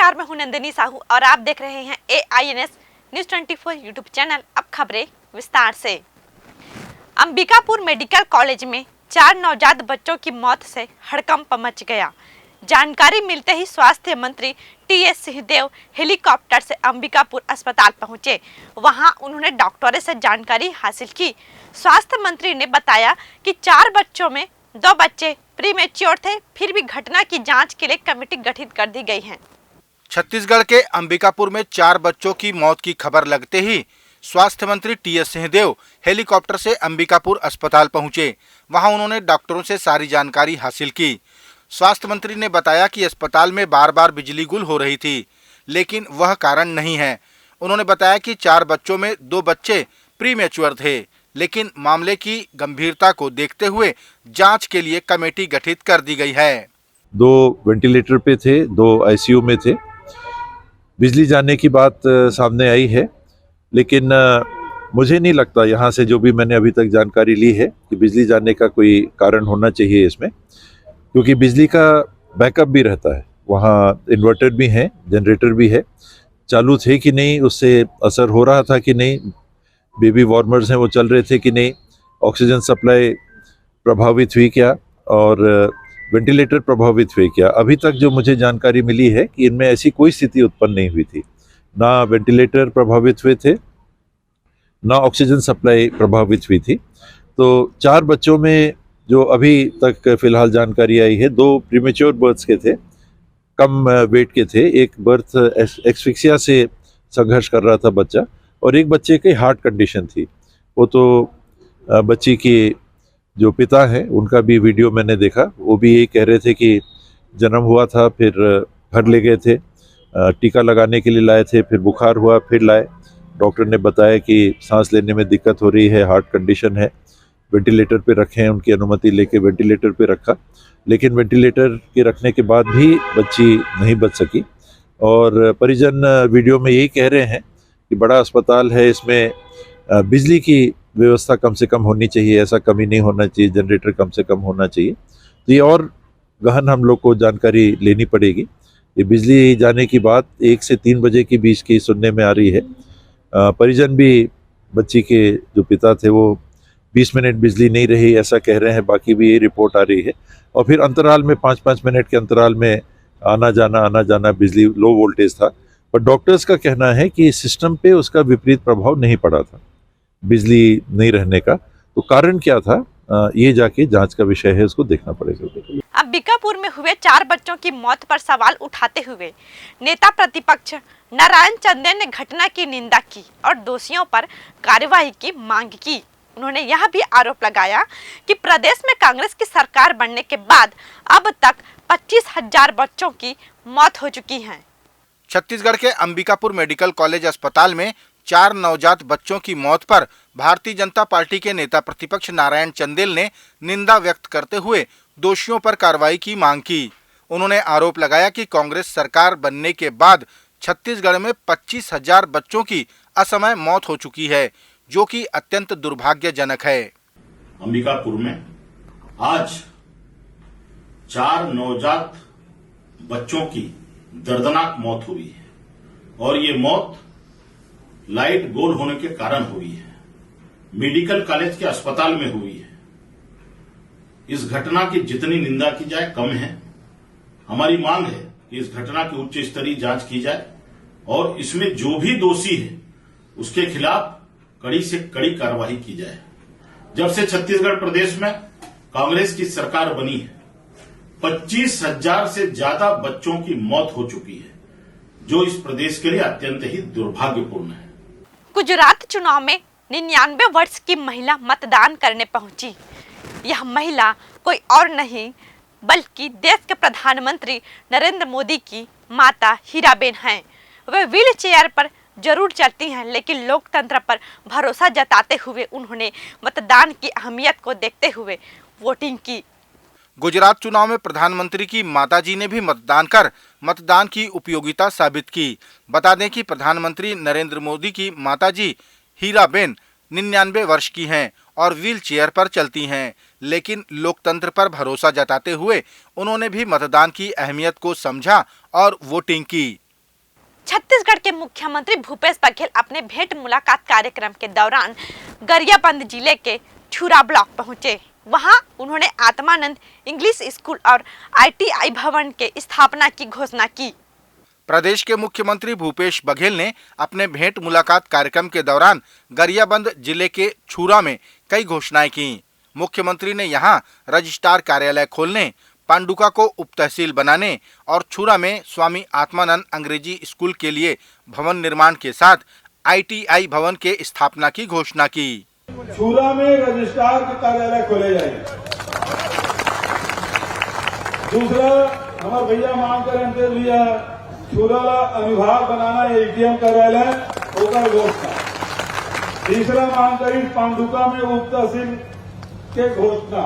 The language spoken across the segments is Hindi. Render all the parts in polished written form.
नमस्कार, मैं हूं नंदिनी साहू और आप देख रहे हैं AINS न्यूज 24 यूट्यूब चैनल। अब खबरें विस्तार से। अंबिकापुर मेडिकल कॉलेज में 4 नवजात बच्चों की मौत से हड़कंप मच गया। जानकारी मिलते ही स्वास्थ्य मंत्री TS सिंहदेव हेलीकॉप्टर से अंबिकापुर अस्पताल पहुंचे। वहां उन्होंने डॉक्टरों से जानकारी हासिल की। स्वास्थ्य मंत्री ने बताया कि 4 बच्चों में 2 बच्चे प्रीमेच्योर थे, फिर भी घटना की जांच के लिए कमेटी गठित कर दी गई है। छत्तीसगढ़ के अंबिकापुर में 4 बच्चों की मौत की खबर लगते ही स्वास्थ्य मंत्री TS सिंहदेव हेलीकॉप्टर से अंबिकापुर अस्पताल पहुंचे। वहां उन्होंने डॉक्टरों से सारी जानकारी हासिल की। स्वास्थ्य मंत्री ने बताया कि अस्पताल में बार बार बिजली गुल हो रही थी, लेकिन वह कारण नहीं है। उन्होंने बताया कि 4 बच्चों में 2 बच्चे प्रीमेच्योर थे, लेकिन मामले की गंभीरता को देखते हुए जांच के लिए कमेटी गठित कर दी गई है। 2 वेंटिलेटर पे थे, 2 ICU में थे। बिजली जाने की बात सामने आई है, लेकिन मुझे नहीं लगता, यहाँ से जो भी मैंने अभी तक जानकारी ली है, कि बिजली जाने का कोई कारण होना चाहिए इसमें, क्योंकि बिजली का बैकअप भी रहता है। वहाँ इन्वर्टर भी हैं, जनरेटर भी है, चालू थे कि नहीं, उससे असर हो रहा था कि नहीं, बेबी वार्मर्स हैं वो चल रहे थे कि नहीं, ऑक्सीजन सप्लाई प्रभावित हुई क्या, और वेंटिलेटर प्रभावित हुए क्या। अभी तक जो मुझे जानकारी मिली है कि इनमें ऐसी कोई स्थिति उत्पन्न नहीं हुई थी। ना वेंटिलेटर प्रभावित हुए थे, ना ऑक्सीजन सप्लाई प्रभावित हुई थी। तो 4 बच्चों में जो अभी तक फिलहाल जानकारी आई है, 2 प्रीमेच्योर बर्थ्स के थे, कम वेट के थे। एक बर्थ एक्सफिक्सिया से संघर्ष कर रहा था बच्चा, और एक बच्चे की हार्ट कंडीशन थी। वो तो बच्ची की जो पिता हैं उनका भी वीडियो मैंने देखा, वो भी यही कह रहे थे कि जन्म हुआ था, फिर घर ले गए थे, टीका लगाने के लिए लाए थे, फिर बुखार हुआ, फिर लाए। डॉक्टर ने बताया कि सांस लेने में दिक्कत हो रही है, हार्ट कंडीशन है, वेंटिलेटर पे रखे हैं। उनकी अनुमति लेके वेंटिलेटर पे रखा, लेकिन वेंटिलेटर के रखने के बाद भी बच्ची नहीं बच सकी। और परिजन वीडियो में यही कह रहे हैं कि बड़ा अस्पताल है, इसमें बिजली की व्यवस्था कम से कम होनी चाहिए, ऐसा कमी नहीं होना चाहिए, जनरेटर कम से कम होना चाहिए। तो ये और गहन हम लोग को जानकारी लेनी पड़ेगी। ये बिजली जाने की बात 1 से 3 बजे के बीच की सुनने में आ रही है। परिजन भी, बच्ची के जो पिता थे, वो 20 मिनट बिजली नहीं रही ऐसा कह रहे हैं, बाकी भी ये रिपोर्ट आ रही है। और फिर अंतराल में 5-5 मिनट के अंतराल में आना जाना बिजली लो वोल्टेज था। पर डॉक्टर्स का कहना है कि सिस्टम पे उसका विपरीत प्रभाव नहीं पड़ा था बिजली नहीं रहने का। तो कारण क्या था, ये जाके जांच का विषय है, उसको देखना पड़ेगा। अंबिकापुर में हुए 4 बच्चों की मौत पर सवाल उठाते हुए नेता प्रतिपक्ष नारायण चंदेल ने घटना की निंदा की और दोषियों पर कार्रवाई की मांग की। उन्होंने यह भी आरोप लगाया कि प्रदेश में कांग्रेस की सरकार बनने के बाद अब तक 25,000 बच्चों की मौत हो चुकी है। छत्तीसगढ़ के अंबिकापुर मेडिकल कॉलेज अस्पताल में 4 नवजात बच्चों की मौत पर भारतीय जनता पार्टी के नेता प्रतिपक्ष नारायण चंदेल ने निंदा व्यक्त करते हुए दोषियों पर कार्रवाई की मांग की। उन्होंने आरोप लगाया कि कांग्रेस सरकार बनने के बाद छत्तीसगढ़ में 25,000 बच्चों की असमय मौत हो चुकी है, जो कि अत्यंत दुर्भाग्यजनक है। अंबिकापुर में आज 4 नवजात बच्चों की दर्दनाक मौत हुई है, और ये मौत लाइट गोल होने के कारण हुई है। मेडिकल कॉलेज के अस्पताल में हुई है। इस घटना की जितनी निंदा की जाए कम है। हमारी मांग है कि इस घटना की उच्च स्तरीय जांच की जाए और इसमें जो भी दोषी है उसके खिलाफ कड़ी से कड़ी कार्रवाई की जाए। जब से छत्तीसगढ़ प्रदेश में कांग्रेस की सरकार बनी है, 25,000 से ज्यादा बच्चों की मौत हो चुकी है, जो इस प्रदेश के लिए अत्यंत ही दुर्भाग्यपूर्ण है। गुजरात चुनाव में 99 वर्ष की महिला मतदान करने पहुंची। यह महिला कोई और नहीं बल्कि देश के प्रधानमंत्री नरेंद्र मोदी की माता हीराबेन हैं। वे व्हील चेयर पर जरूर चलती हैं, लेकिन लोकतंत्र पर भरोसा जताते हुए उन्होंने मतदान की अहमियत को देखते हुए वोटिंग की। गुजरात चुनाव में प्रधानमंत्री की माताजी ने भी मतदान कर मतदान की उपयोगिता साबित की। बता दें कि प्रधानमंत्री नरेंद्र मोदी की माताजी हीराबेन 99 वर्ष की हैं और व्हील चेयर पर चलती हैं, लेकिन लोकतंत्र पर भरोसा जताते हुए उन्होंने भी मतदान की अहमियत को समझा और वोटिंग की। छत्तीसगढ़ के मुख्यमंत्री भूपेश बघेल अपने भेंट मुलाकात कार्यक्रम के दौरान गरियाबंद जिले के छुरा ब्लॉक पहुंचे। वहां उन्होंने आत्मानंद इंग्लिश स्कूल और ITI भवन के स्थापना की घोषणा की। प्रदेश के मुख्यमंत्री भूपेश बघेल ने अपने भेंट मुलाकात कार्यक्रम के दौरान गरियाबंद जिले के छुरा में कई घोषणाएं की। मुख्यमंत्री ने यहां रजिस्ट्रार कार्यालय खोलने, पांडुका को उप तहसील बनाने और छुरा में स्वामी आत्मानंद अंग्रेजी स्कूल के लिए भवन निर्माण के साथ ITI भवन के स्थापना की घोषणा की। छुरा में रजिस्ट्रार के कार्यालय खोले जाएंगे। दूसरा, हमारे भैया मांग कर अंतर भैया छुरा अनुभाग बनाना ATM कार्यालय होगा घोषणा। तीसरा मांग करी पांडुका में उप तहसील के घोषणा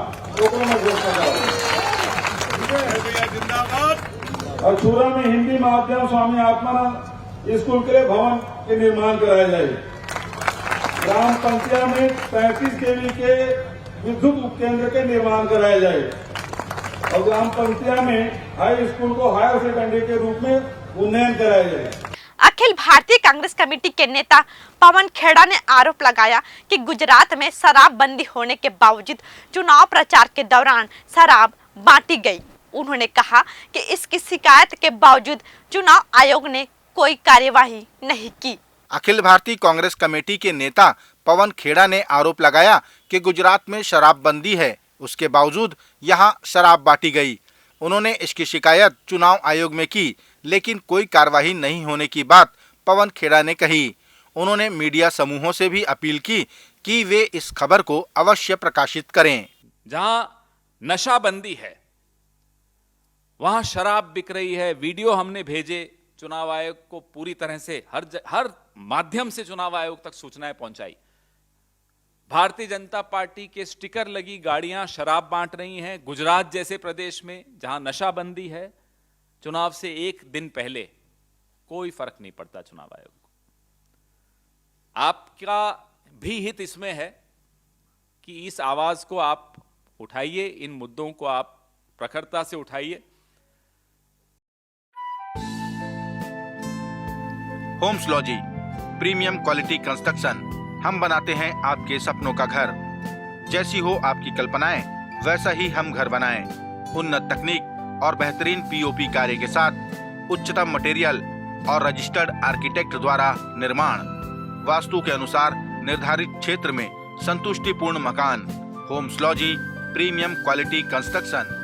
और छुरा में हिंदी माध्यम स्वामी आत्मानंद स्कूल के लिए भवन के निर्माण कराया जाएगा। ग्राम पंचायत में 35 kV के विद्युत उपकेंद्र के निर्माण कराया जाएगा और ग्राम पंचायत में हाई स्कूल को हायर सेकेंडरी के रूप में उन्नयन कराया जाएगा। अखिल भारतीय कांग्रेस कमेटी के नेता पवन खेड़ा ने आरोप लगाया कि गुजरात में शराबबंदी होने के बावजूद चुनाव प्रचार के दौरान शराब बांटी गई। उन्होंने कहा कि इसकी शिकायत के बावजूद चुनाव आयोग ने कोई कार्यवाही नहीं की। अखिल भारतीय कांग्रेस कमेटी के नेता पवन खेड़ा ने आरोप लगाया कि गुजरात में शराबबंदी है, उसके बावजूद यहां शराब बांटी गई। उन्होंने इसकी शिकायत चुनाव आयोग में की, लेकिन कोई कार्रवाई नहीं होने की बात पवन खेड़ा ने कही। उन्होंने मीडिया समूहों से भी अपील की कि वे इस खबर को अवश्य प्रकाशित करें। जहां नशाबंदी है वहां शराब बिक रही है। वीडियो हमने भेजे चुनाव आयोग को, पूरी तरह से हर माध्यम से चुनाव आयोग तक सूचनाएं पहुंचाई। भारतीय जनता पार्टी के स्टिकर लगी गाड़ियां शराब बांट रही हैं। गुजरात जैसे प्रदेश में जहां नशाबंदी है, चुनाव से एक दिन पहले कोई फर्क नहीं पड़ता चुनाव आयोग को। आपका भी हित इसमें है कि इस आवाज को आप उठाइए, इन मुद्दों को आप प्रखरता से उठाइए। Homeslogy premium quality construction, हम बनाते हैं आपके सपनों का घर। जैसी हो आपकी कल्पनाएं, वैसा ही हम घर बनाएं। उन्नत तकनीक और बेहतरीन POP कार्य के साथ उच्चतम मटेरियल और रजिस्टर्ड आर्किटेक्ट द्वारा निर्माण, वास्तु के अनुसार निर्धारित क्षेत्र में संतुष्टिपूर्ण मकान। Homeslogy premium quality construction.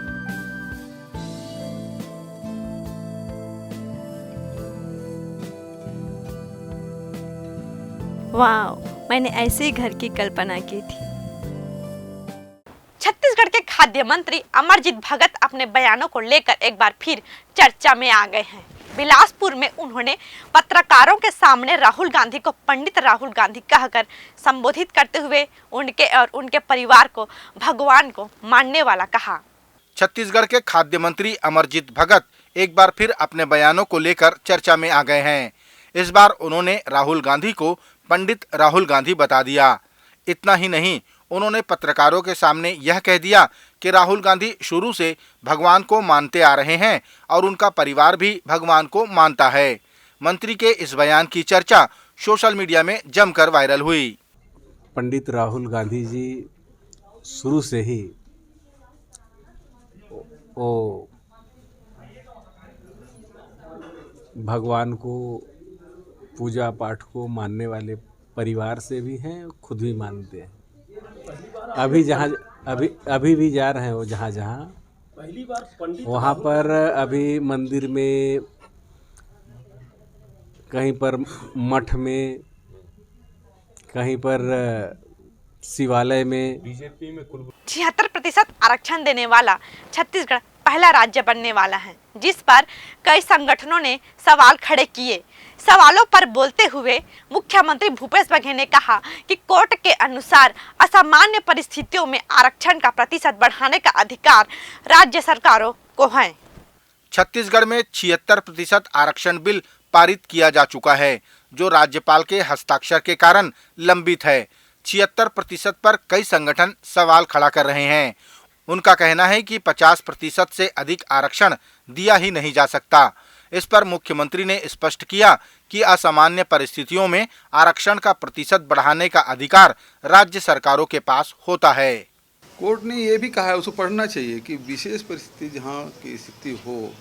वाह, मैंने ऐसे ही घर की कल्पना की थी। छत्तीसगढ़ के खाद्य मंत्री अमरजीत भगत अपने बयानों को लेकर एक बार फिर चर्चा में आ गए हैं। बिलासपुर में उन्होंने पत्रकारों के सामने राहुल गांधी को पंडित राहुल गांधी कहकर संबोधित करते हुए उनके और उनके परिवार को भगवान को मानने वाला कहा। छत्तीसगढ़ के खाद्य मंत्री अमरजीत भगत एक बार फिर अपने बयानों को लेकर चर्चा में आ गए हैं। इस बार उन्होंने राहुल गांधी को पंडित राहुल गांधी बता दिया। इतना ही नहीं, उन्होंने पत्रकारों के सामने यह कह दिया कि राहुल गांधी शुरू से भगवान को मानते आ रहे हैं और उनका परिवार भी भगवान को मानता है। मंत्री के इस बयान की चर्चा सोशल मीडिया में जमकर वायरल हुई। पंडित राहुल गांधी जी शुरू से ही वो भगवान को, पूजा पाठ को मानने वाले परिवार से भी हैं, खुद भी मानते हैं। अभी भी जा रहे हैं वो जहाँ वहाँ पर अभी मंदिर में, कहीं पर मठ में, कहीं पर शिवालय में। बीजेपी में 76% आरक्षण देने वाला छत्तीसगढ़ पहला राज्य बनने वाला है, जिस पर कई संगठनों ने सवाल खड़े किए। सवालों पर बोलते हुए मुख्यमंत्री भूपेश बघेल ने कहा कि कोर्ट के अनुसार असामान्य परिस्थितियों में आरक्षण का प्रतिशत बढ़ाने का अधिकार राज्य सरकारों को है। छत्तीसगढ़ में 76% आरक्षण बिल पारित किया जा चुका है, जो राज्यपाल के हस्ताक्षर के कारण लंबित है। 76% पर कई संगठन सवाल खड़ा कर रहे हैं। उनका कहना है कि 50% से अधिक आरक्षण दिया ही नहीं जा सकता। इस पर मुख्यमंत्री ने स्पष्ट किया कि असामान्य परिस्थितियों में आरक्षण का प्रतिशत बढ़ाने का अधिकार राज्य सरकारों के पास होता है। कोर्ट ने ये भी कहा है, उसको पढ़ना चाहिए कि विशेष परिस्थिति जहाँ की स्थिति हो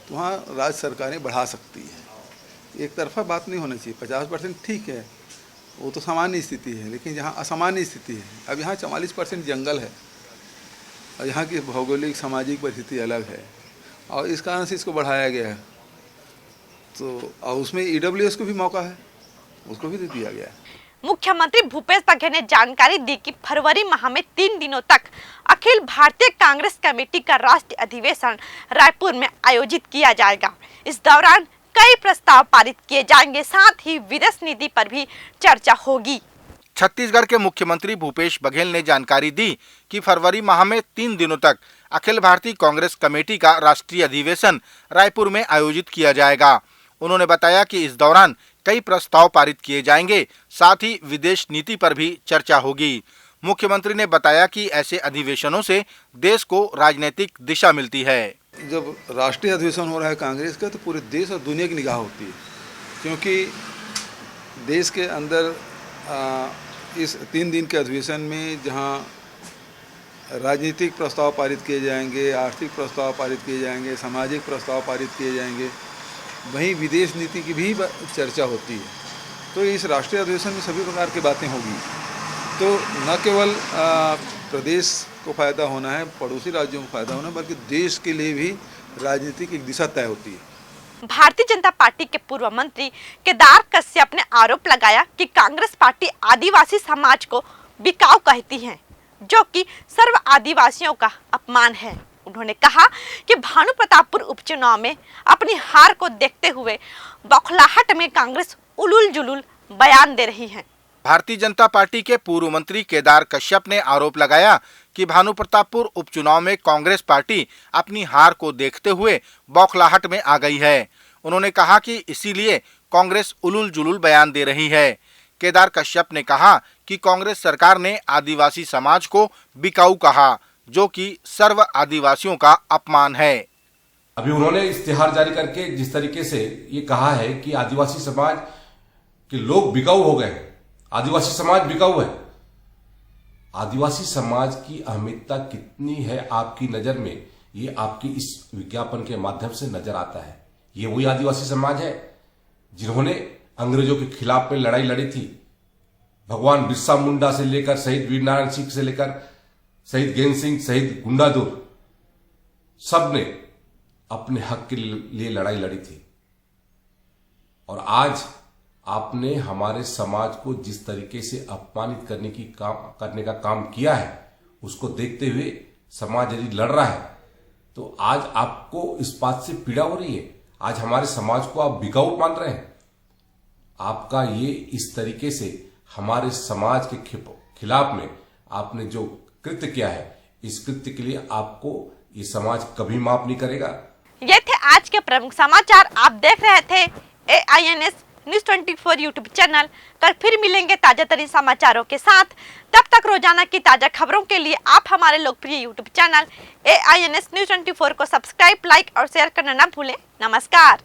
तो वहाँ राज्य सरकारें बढ़ा सकती है। एक तरफा बात नहीं होना चाहिए। 50% ठीक है, वो तो सामान्य स्थिति है, लेकिन जहाँ असामान्य स्थिति है, अब यहाँ 44% जंगल है और यहाँ की भौगोलिक सामाजिक परिस्थिति अलग है और इस कारण से इसको बढ़ाया गया है। तो और उसमें EWS को भी मौका है, उसको भी दे दिया गया है। मुख्यमंत्री भूपेश बघेल ने जानकारी दी कि फरवरी माह में 3 दिनों तक अखिल भारतीय कांग्रेस कमेटी का राष्ट्रीय अधिवेशन रायपुर में आयोजित किया जाएगा। इस दौरान कई प्रस्ताव पारित किए जाएंगे, साथ ही विदेश नीति पर भी चर्चा होगी। छत्तीसगढ़ के मुख्यमंत्री भूपेश बघेल ने जानकारी दी कि फरवरी माह में 3 दिनों तक अखिल भारतीय कांग्रेस कमेटी का राष्ट्रीय अधिवेशन रायपुर में आयोजित किया जाएगा। उन्होंने बताया कि इस दौरान कई प्रस्ताव पारित किए जाएंगे, साथ ही विदेश नीति पर भी चर्चा होगी। मुख्यमंत्री ने बताया कि ऐसे अधिवेशनों से देश को राजनीतिक दिशा मिलती है। जब राष्ट्रीय अधिवेशन हो रहा है कांग्रेस का तो पूरे देश और दुनिया की निगाह होती है, क्योंकि देश के अंदर इस 3 दिन के अधिवेशन में जहां राजनीतिक प्रस्ताव पारित किए जाएंगे, आर्थिक प्रस्ताव पारित किए जाएंगे, सामाजिक प्रस्ताव पारित किए जाएंगे, वहीं विदेश नीति की भी चर्चा होती है। तो इस राष्ट्रीय अधिवेशन में सभी प्रकार की बातें होगी। तो न केवल प्रदेश को फ़ायदा होना है, पड़ोसी राज्यों को फ़ायदा होना है, बल्कि देश के लिए भी राजनीतिक एक दिशा तय होती है। भारतीय जनता पार्टी के पूर्व मंत्री केदार कश्यप ने आरोप लगाया कि कांग्रेस पार्टी आदिवासी समाज को बिकाऊ कहती है, जो कि सर्व आदिवासियों का अपमान है। उन्होंने कहा कि भानु प्रतापपुर उपचुनाव में अपनी हार को देखते हुए बौखलाहट में कांग्रेस उलूल जुलूल बयान दे रही है। भारतीय जनता पार्टी के पूर्व मंत्री केदार कश्यप ने आरोप लगाया कि भानु प्रतापपुर उपचुनाव में कांग्रेस पार्टी अपनी हार को देखते हुए बौखलाहट में आ गई है। उन्होंने कहा कि इसीलिए कांग्रेस उलूल जुलूल बयान दे रही है। केदार कश्यप ने कहा कि कांग्रेस सरकार ने आदिवासी समाज को बिकाऊ कहा, जो कि सर्व आदिवासियों का अपमान है। अभी उन्होंने इश्तिहार जारी करके जिस तरीके से ये कहा है कि आदिवासी समाज के लोग बिकाऊ हो गए, आदिवासी समाज बिकाऊ है। आदिवासी समाज की अहमियता कितनी है आपकी नजर में, ये आपकी इस विज्ञापन के माध्यम से नजर आता है। ये वही आदिवासी समाज है जिन्होंने अंग्रेजों के खिलाफ में लड़ाई लड़ी थी। भगवान बिरसा मुंडा से लेकर शहीद वीर नारायण सिंह से लेकर शहीद गैन सिंह, शहीद गुंडादुर, सब ने अपने हक के लिए लड़ाई लड़ी थी। और आज आपने हमारे समाज को जिस तरीके से अपमानित करने का काम किया है, उसको देखते हुए समाज यदि लड़ रहा है तो आज आपको इस बात से पीड़ा हो रही है। आज हमारे समाज को आप बिकाऊ मान रहे हैं। आपका ये इस तरीके से हमारे समाज के खिलाफ में आपने जो कृत्य किया है, इस कृत्य के लिए आपको ये समाज कभी माफ नहीं करेगा। ये थे आज के प्रमुख समाचार। आप देख रहे थे AINS न्यूज़ 24 यूट्यूब चैनल। कल फिर मिलेंगे ताजा तरीन समाचारों के साथ। तब तक रोजाना की ताजा खबरों के लिए आप हमारे लोकप्रिय यूट्यूब चैनल AINS न्यूज़ 24 को सब्सक्राइब, लाइक और शेयर करना न भूलें। नमस्कार।